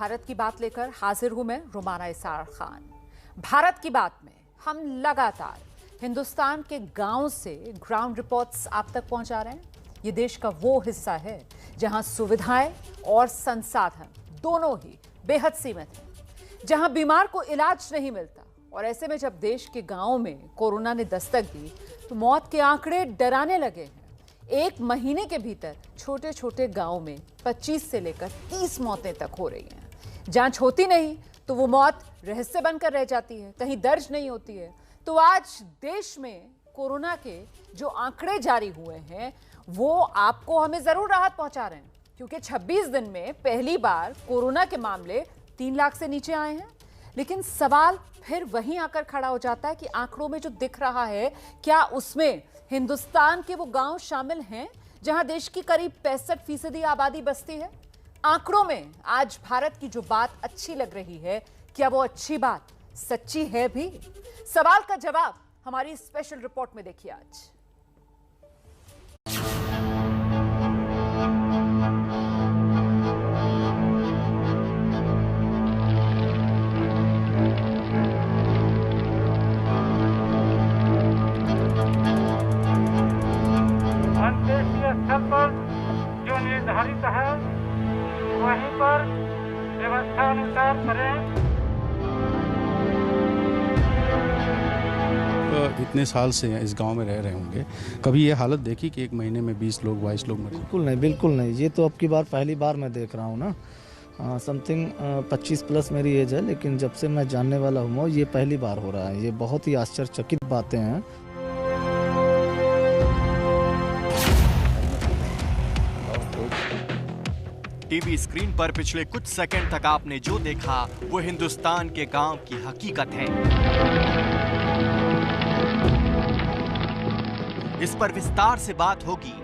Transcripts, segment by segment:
भारत की बात लेकर हाजिर हूं मैं रुमाना इसार खान। भारत की बात में हम लगातार हिंदुस्तान के गांव से ग्राउंड रिपोर्ट्स आप तक पहुंचा रहे हैं। ये देश का वो हिस्सा है जहां सुविधाएं और संसाधन दोनों ही बेहद सीमित हैं, जहां बीमार को इलाज नहीं मिलता। और ऐसे में जब देश के गांव में कोरोना ने दस्तक दी तो मौत के आंकड़े डराने लगे हैं। एक महीने के भीतर छोटे छोटे गांव में 25 से लेकर 30 मौतें तक हो रही हैं। जांच होती नहीं तो वो मौत रहस्य बनकर रह जाती है, कहीं दर्ज नहीं होती है। तो आज देश में कोरोना के जो आंकड़े जारी हुए हैं वो आपको हमें जरूर राहत पहुंचा रहे हैं, क्योंकि 26 दिन में पहली बार कोरोना के मामले 3 लाख से नीचे आए हैं। लेकिन सवाल फिर वहीं आकर खड़ा हो जाता है कि आंकड़ों में जो दिख रहा है, क्या उसमें हिंदुस्तान के वो गांव शामिल हैं जहां देश की करीब 65% आबादी बसती है? आंकड़ों में आज भारत की जो बात अच्छी लग रही है, क्या वो अच्छी बात सच्ची है भी? सवाल का जवाब हमारी स्पेशल रिपोर्ट में देखिए आज। स्थल पर जो निर्धारित है वहीं पर व्यवस्था अनुसार करें। इतने साल से इस गांव में रह रहे होंगे, कभी ये हालत देखी कि एक महीने में 20 लोग 22 लोग मरे? बिल्कुल नहीं। ये तो अब की बार पहली बार मैं देख रहा हूँ ना। समथिंग 25 प्लस मेरी एज है, लेकिन जब से मैं जानने वाला हूँ ये पहली बार हो रहा है। ये बहुत ही आश्चर्यचकित बातें हैं। टीवी स्क्रीन पर पिछले कुछ सेकंड तक आपने जो देखा वो हिंदुस्तान के गांव की हकीकत है। इस पर विस्तार से बात होगी,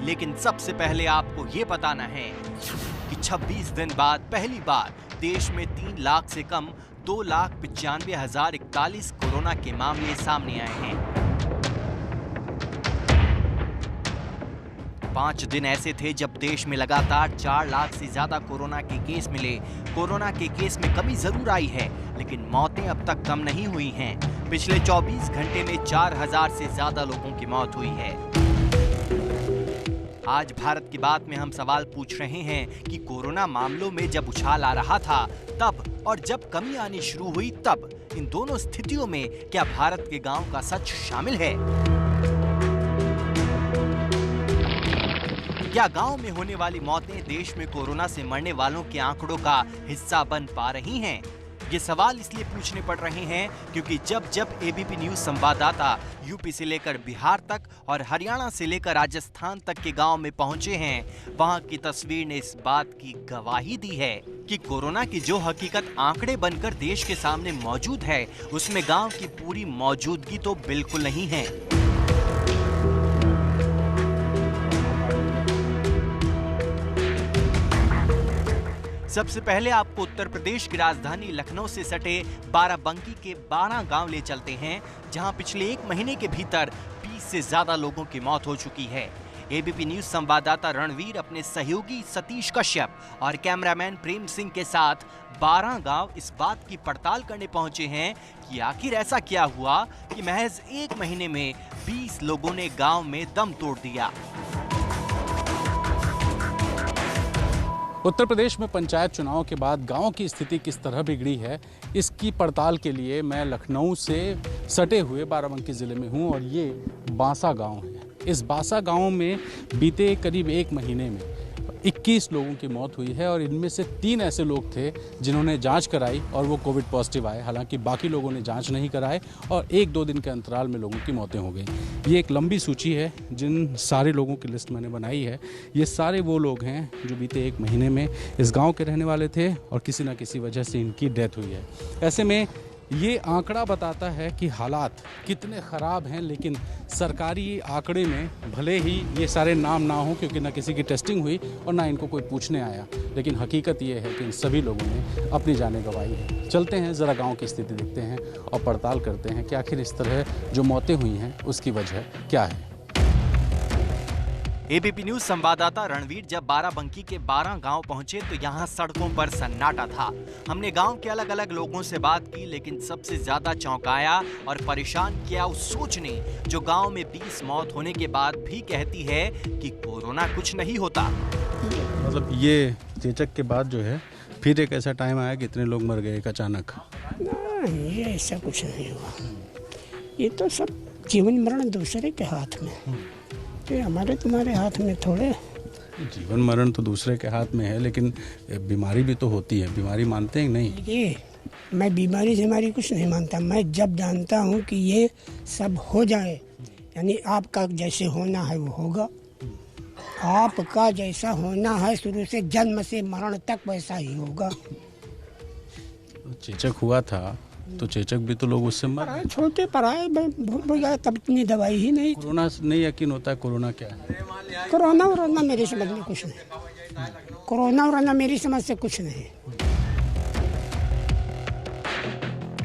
लेकिन सबसे पहले आपको ये बताना है कि 26 दिन बाद पहली बार देश में 3 लाख से कम 2,95,041 कोरोना के मामले सामने आए हैं। 5 दिन ऐसे थे जब देश में लगातार 4 लाख से ज्यादा कोरोना के केस मिले। कोरोना के केस में कमी जरूर आई है, लेकिन मौतें अब तक कम नहीं हुई हैं। पिछले 24 घंटे में 4000 से ज्यादा लोगों की मौत हुई है। आज भारत की बात में हम सवाल पूछ रहे हैं कि कोरोना मामलों में जब उछाल आ रहा था तब, और जब कमी आनी शुरू हुई तब, इन दोनों स्थितियों में क्या भारत के गांव का सच शामिल है? क्या गांव में होने वाली मौतें देश में कोरोना से मरने वालों के आंकड़ों का हिस्सा बन पा रही हैं? ये सवाल इसलिए पूछने पड़ रहे हैं क्योंकि जब जब एबीपी न्यूज संवाददाता यूपी से लेकर बिहार तक और हरियाणा से लेकर राजस्थान तक के गांव में पहुंचे हैं, वहां की तस्वीर ने इस बात की गवाही दी है कि कोरोना की जो हकीकत आंकड़े बनकर देश के सामने मौजूद है, उसमें गांव की पूरी मौजूदगी तो बिल्कुल नहीं है। सबसे पहले आपको उत्तर प्रदेश की राजधानी लखनऊ से सटे बाराबंकी के 12 गांव ले चलते हैं, जहां पिछले 1 महीने के भीतर 20 से ज्यादा लोगों की मौत हो चुकी है। एबीपी न्यूज संवाददाता रणवीर अपने सहयोगी सतीश कश्यप और कैमरामैन प्रेम सिंह के साथ 12 गांव इस बात की पड़ताल करने पहुंचे हैं कि आखिर ऐसा क्या हुआ कि महज 1 महीने में 20 लोगों ने गांव में दम तोड़ दिया। उत्तर प्रदेश में पंचायत चुनाव के बाद गांव की स्थिति किस तरह बिगड़ी है, इसकी पड़ताल के लिए मैं लखनऊ से सटे हुए बाराबंकी ज़िले में हूं और ये बांसा गांव है। इस बांसा गांव में बीते करीब 1 महीने में 21 लोगों की मौत हुई है और इनमें से 3 ऐसे लोग थे जिन्होंने जांच कराई और वो कोविड पॉजिटिव आए। हालांकि बाकी लोगों ने जांच नहीं कराए और 1-2 दिन के अंतराल में लोगों की मौतें हो गई। ये एक लंबी सूची है, जिन सारे लोगों की लिस्ट मैंने बनाई है। ये सारे वो लोग हैं जो बीते 1 महीने में इस गाँव के रहने वाले थे और किसी न किसी वजह से इनकी डेथ हुई है। ऐसे में ये आंकड़ा बताता है कि हालात कितने ख़राब हैं, लेकिन सरकारी आंकड़े में भले ही ये सारे नाम ना हो, क्योंकि ना किसी की टेस्टिंग हुई और ना इनको कोई पूछने आया, लेकिन हकीकत ये है कि इन सभी लोगों ने अपनी जानें गंवाई है। चलते हैं ज़रा गांव की स्थिति देखते हैं और पड़ताल करते हैं कि आखिर इस तरह जो मौतें हुई हैं उसकी वजह क्या है। एबीपी न्यूज संवाददाता रणवीर जब बाराबंकी के 12 गांव पहुंचे तो यहां सड़कों पर सन्नाटा था। हमने गांव के अलग अलग लोगों से बात की, लेकिन सबसे ज्यादा चौंकाया और परेशान किया उस सोच ने जो गांव में 20 मौत होने के बाद भी कहती है कि कोरोना कुछ नहीं होता। मतलब ये चेचक के बाद जो है फिर एक ऐसा टाइम आया कि इतने लोग मर गए एक अचानक। नहीं, ये ऐसा कुछ नहीं हुआ। ये तो सब जीवन मरण दूसरे के हाथ में, ये हमारे तुम्हारे हाथ में थोड़े। जीवन मरण तो दूसरे के हाथ में है, लेकिन बीमारी भी तो होती है। बीमारी मानते हैं नहीं? ये मैं बीमारी से हमारी कुछ नहीं मानता। मैं जब जानता हूँ कि ये सब हो जाए, यानी आपका जैसे होना है वो होगा। आपका जैसा होना है शुरू से जन्म से मरण तक वैसा ही होगा। चेचक हुआ था तो चेचक भी तो लोग उससे मर गए। छोटे पढ़ाए बहुत बढ़िया, तब इतनी दवाई ही नहीं। कोरोना नहीं यकीन होता है कोरोना क्या है? कोरोना वरोना मेरी समझ में कुछ नहीं। कोरोना वरोना मेरी समझ से कुछ नहीं।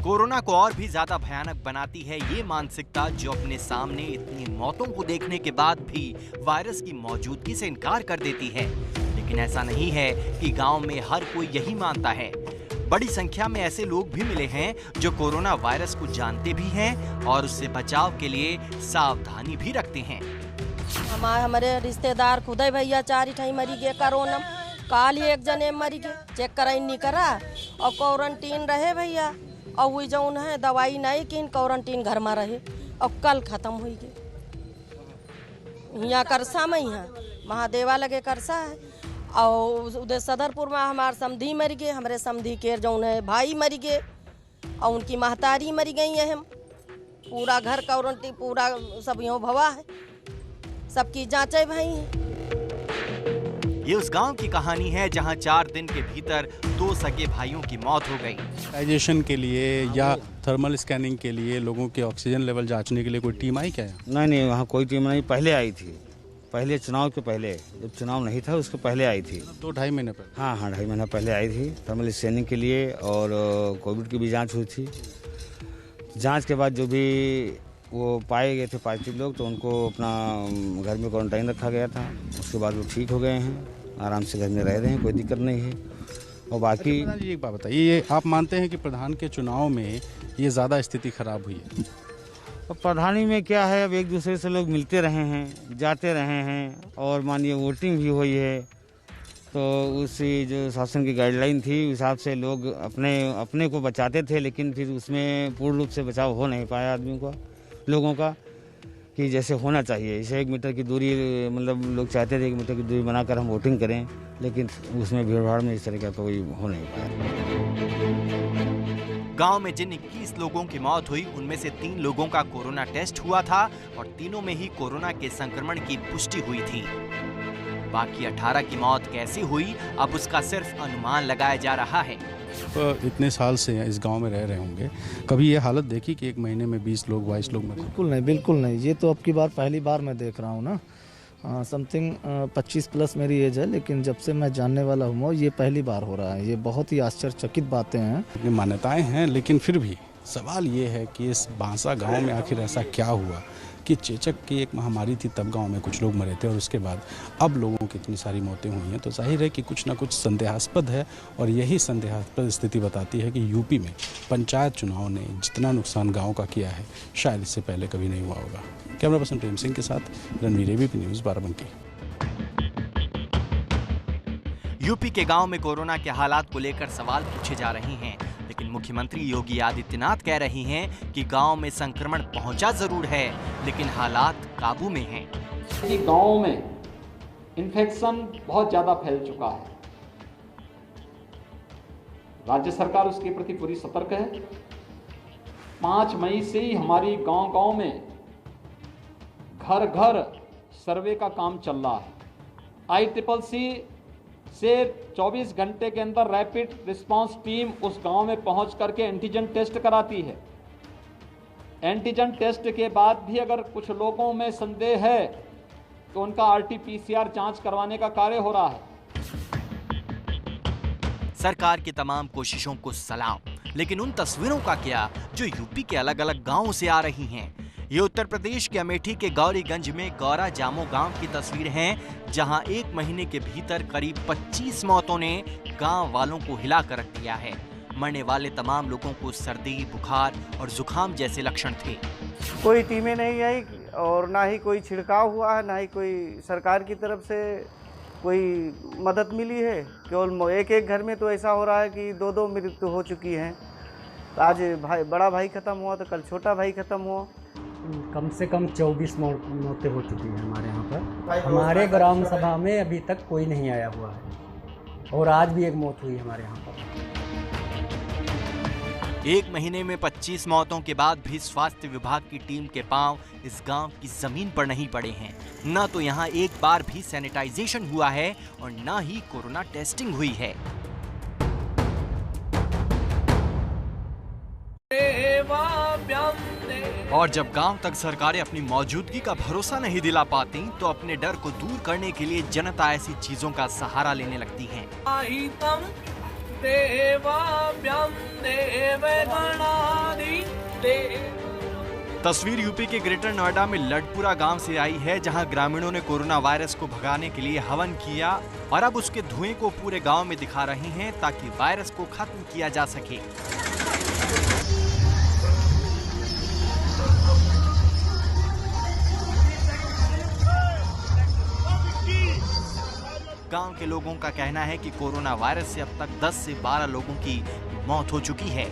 कोरोना को और भी ज्यादा भयानक बनाती है ये मानसिकता जो अपने सामने इतनी मौतों को देखने के बाद भी वायरस की मौजूदगी से इनकार कर देती है। लेकिन ऐसा नहीं है कि गांव में हर कोई यही मानता है। बड़ी संख्या में ऐसे लोग भी मिले हैं जो कोरोना वायरस को जानते भी हैं और उससे बचाव के लिए सावधानी भी रखते हैं। हमारे रिश्तेदार खुदे भैया 4 ठाई मरी गए कोरोना। काल ही एक जने मरी गए, चेक कराई नहीं करा और क्वारंटीन रहे भैया। और वही जौन है दवाई नहीं कि क्वारंटीन घर में रहे और कल खत्म हो गए। यहाँ करसा में यहाँ महादेवा लगे करसा है और उधर सदरपुर में हमारे समधी मर गए। हमारे समधी के जौन है भाई मर गए और उनकी महतारी मर गई है। हम पूरा घर क्वारंटीन पूरा सब यूँ भवा है, सबकी जांचें भाई हैं। ये उस गांव की कहानी है जहां 4 दिन के भीतर 2 सगे भाइयों की मौत हो गई। डाइजेशन के लिए या थर्मल स्कैनिंग के लिए लोगों के ऑक्सीजन लेवल जांचने के लिए कोई टीम आई क्या? नहीं, वहाँ कोई टीम नहीं। पहले आई थी, पहले चुनाव के पहले, जब चुनाव नहीं था उसके पहले आई थी। 2-2.5 महीने पहले? हाँ, 2.5 महीना पहले आई थी थर्मल स्कैनिंग के लिए। और कोविड की भी जाँच हुई थी। जाँच के बाद जो भी वो पाए गए थे पॉजिटिव लोग, तो उनको अपना घर में क्वारंटाइन रखा गया था। उसके बाद वो ठीक हो गए हैं, आराम से घर में रह रहे हैं, कोई दिक्कत नहीं है। और बाकी एक बात बताइए, ये आप मानते हैं कि प्रधान के चुनाव में ये ज़्यादा स्थिति खराब हुई है? अब प्रधानी में क्या है, अब एक दूसरे से लोग मिलते रहे हैं, जाते रहे हैं और मानिए वोटिंग भी हुई है, तो उसी जो शासन की गाइडलाइन थी उस हिसाब से लोग अपने को बचाते थे। लेकिन फिर उसमें पूर्ण रूप से बचाव हो नहीं पाया आदमी का, लोगों का, कि जैसे होना चाहिए। जैसे 1 मीटर की दूरी, मतलब लोग चाहते थे 1 मीटर की दूरी बनाकर हम वोटिंग करें, लेकिन उसमें भीड़ भाड़ में इस तरह का कोई हो नहीं पाया। गांव में जिन 21 लोगों की मौत हुई उनमें से 3 लोगों का कोरोना टेस्ट हुआ था और तीनों में ही कोरोना के संक्रमण की पुष्टि हुई थी। बाकी 18 की मौत कैसे हुई, अब उसका सिर्फ अनुमान लगाया जा रहा है। तो इतने साल से इस गांव में रह रहे होंगे, कभी ये हालत देखी कि एक महीने में 20 लोग 22 लोग मरे? बिल्कुल नहीं। ये तो अब की बार पहली बार मैं देख रहा हूँ ना। समथिंग 25 प्लस मेरी एज है, लेकिन जब से मैं जानने वाला हूँ ये पहली बार हो रहा है। ये बहुत ही आश्चर्यचकित बातें हैं। मान्यताएं हैं, लेकिन फिर भी सवाल ये है कि इस बांसा गांव में आखिर ऐसा क्या हुआ कि चेचक की एक महामारी थी तब गांव में कुछ लोग मरे थे और उसके बाद अब लोगों की इतनी सारी मौतें हुई हैं। तो जाहिर है कि कुछ ना कुछ संदेहास्पद है और यही संदेहास्पद स्थिति बताती है कि यूपी में पंचायत चुनाव ने जितना नुकसान गांव का किया है शायद इससे पहले कभी नहीं हुआ होगा। कैमरा पर्सन प्रेम सिंह के साथ Ranveer, ABP news, Barabanki. UP के गांव में कोरोना के हालात को लेकर सवाल पूछे जा रहे हैं, लेकिन मुख्यमंत्री योगी आदित्यनाथ कह रही हैं कि गांव में संक्रमण पहुंचा जरूर है, लेकिन हालात काबू में हैं। कि गांव में इन्फेक्शन बहुत ज्यादा फैल चुका है। राज्य सरकार उसके प्रति पूरी सतर्क है। 5 मई से ही हमारी गांव-गांव में घर-घर सर्वे का काम चल रहा है। ICCC से 24 घंटे के अंदर रैपिड रिस्पांस टीम उस गांव में पहुंच करके एंटीजन टेस्ट कराती है। एंटीजन टेस्ट के बाद भी अगर कुछ लोगों में संदेह है तो उनका RT-PCR जांच करवाने का कार्य हो रहा है। सरकार की तमाम कोशिशों को सलाम, लेकिन उन तस्वीरों का क्या जो यूपी के अलग अलग गांवों से आ रही हैं। ये उत्तर प्रदेश के अमेठी के गौरीगंज में गौरा जामो गांव की तस्वीर है, जहां 1 महीने के भीतर करीब 25 मौतों ने गांव वालों को हिला कर रख दिया है। मरने वाले तमाम लोगों को सर्दी, बुखार और जुकाम जैसे लक्षण थे। कोई टीमें नहीं आई और ना ही कोई छिड़काव हुआ है, ना ही कोई सरकार की तरफ से कोई मदद मिली है। केवल एक घर में तो ऐसा हो रहा है कि 2-2 मृत्यु हो चुकी हैं। आज बड़ा भाई खत्म हुआ तो कल छोटा भाई खत्म हुआ। कम से कम 24 मौतें हो चुकी हैं हमारे यहाँ पर। हमारे ग्राम सभा में अभी तक कोई नहीं आया हुआ है और आज भी एक मौत हुई हमारे यहाँ पर। 1 महीने में 25 मौतों के बाद भी स्वास्थ्य विभाग की टीम के पांव इस गांव की जमीन पर नहीं पड़े हैं। न तो यहाँ एक बार भी सैनिटाइजेशन हुआ है और न ही कोरोना टेस्टिंग हुई है। और जब गांव तक सरकारें अपनी मौजूदगी का भरोसा नहीं दिला पाती तो अपने डर को दूर करने के लिए जनता ऐसी चीजों का सहारा लेने लगती है। तस्वीर यूपी के ग्रेटर नोएडा में लडपुरा गांव से आई है, जहां ग्रामीणों ने कोरोना वायरस को भगाने के लिए हवन किया और अब उसके धुएं को पूरे गांव में दिखा रहे हैं ताकि वायरस को खत्म किया जा सके। गांव के लोगों का कहना है कि कोरोना वायरस से अब तक 10 से 12 लोगों की मौत हो चुकी है।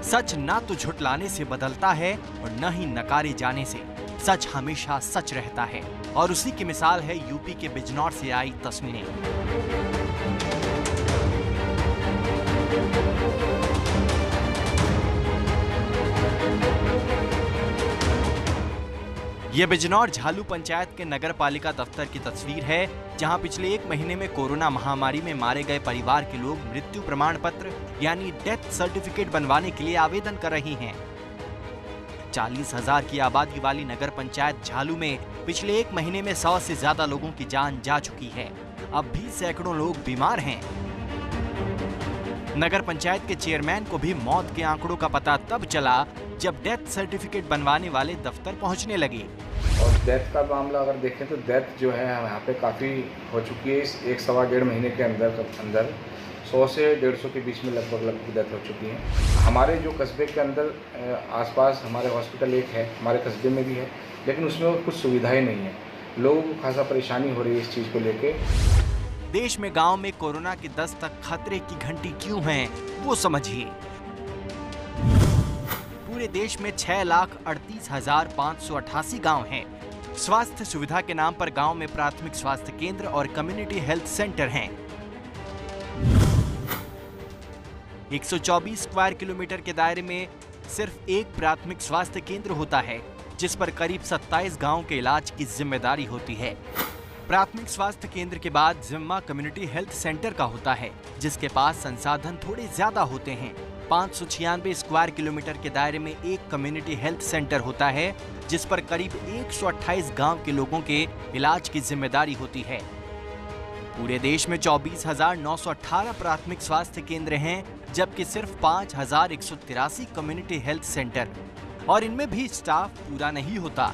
सच ना तो झुठलाने से बदलता है और न ही नकारे जाने से। सच हमेशा सच रहता है और उसी की मिसाल है यूपी के बिजनौर से आई तस्वीरें। ये बिजनौर झालू पंचायत के नगर पालिका दफ्तर की तस्वीर है, जहां पिछले 1 महीने में कोरोना महामारी में मारे गए परिवार के लोग मृत्यु प्रमाण पत्र यानी डेथ सर्टिफिकेट बनवाने के लिए आवेदन कर रहे हैं। 40,000 की आबादी वाली नगर पंचायत झालू में पिछले 1 महीने में 100 से ज्यादा लोगों की जान जा चुकी है। अब भी सैकड़ों लोग बीमार हैं। नगर पंचायत के चेयरमैन को भी मौत के आंकड़ों का पता तब चला जब डेथ सर्टिफिकेट बनवाने वाले दफ्तर पहुंचने लगे। और डेथ का मामला अगर देखें तो डेथ जो है यहाँ पे काफ़ी हो चुकी है। इस 1-1.5 महीने के अंदर 100 से 150 के बीच में लगभग डेथ हो चुकी है। हमारे जो कस्बे के अंदर आसपास हमारे हॉस्पिटल एक है, हमारे कस्बे में भी है, लेकिन उसमें कुछ सुविधाएं नहीं है। लोगों को खासा परेशानी हो रही है इस चीज़ को लेके। देश में गांव में कोरोना के दस्तक खतरे की घंटी क्यों है वो समझिए। पूरे देश में 6,38,588 गांव हैं। स्वास्थ्य सुविधा के नाम पर गांव में प्राथमिक स्वास्थ्य केंद्र और कम्युनिटी हेल्थ सेंटर हैं। 124 स्क्वायर किलोमीटर के दायरे में सिर्फ एक प्राथमिक स्वास्थ्य केंद्र होता है, जिस पर करीब 27 गांव के इलाज की जिम्मेदारी होती है। प्राथमिक स्वास्थ्य केंद्र के बाद जिम्मा कम्युनिटी हेल्थ सेंटर का होता है, जिसके पास संसाधन थोड़े ज्यादा होते हैं। 596 स्क्वायर किलोमीटर के दायरे में एक कम्युनिटी हेल्थ सेंटर होता है, जिस पर करीब 128 गांव के लोगों के इलाज की जिम्मेदारी होती है। पूरे देश में 24,918 प्राथमिक स्वास्थ्य केंद्र हैं, जबकि सिर्फ 5,183 कम्युनिटी हेल्थ सेंटर, और इनमें भी स्टाफ पूरा नहीं होता।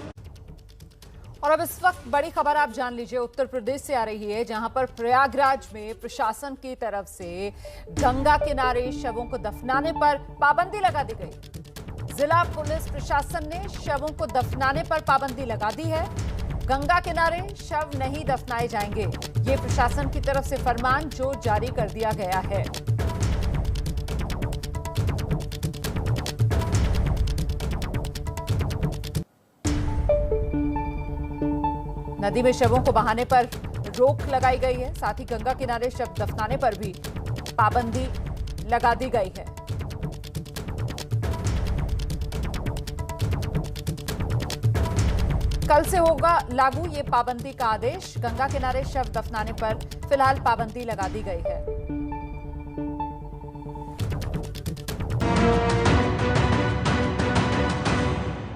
और अब इस वक्त बड़ी खबर आप जान लीजिए, उत्तर प्रदेश से आ रही है, जहां पर प्रयागराज में प्रशासन की तरफ से गंगा किनारे शवों को दफनाने पर पाबंदी लगा दी गई। जिला पुलिस प्रशासन ने शवों को दफनाने पर पाबंदी लगा दी है। गंगा किनारे शव नहीं दफनाए जाएंगे, ये प्रशासन की तरफ से फरमान जो जारी कर दिया गया है। नदी में शवों को बहाने पर रोक लगाई गई है, साथ ही गंगा किनारे शव दफनाने पर भी पाबंदी लगा दी गई है। कल से होगा लागू ये पाबंदी का आदेश। गंगा किनारे शव दफनाने पर फिलहाल पाबंदी लगा दी गई है।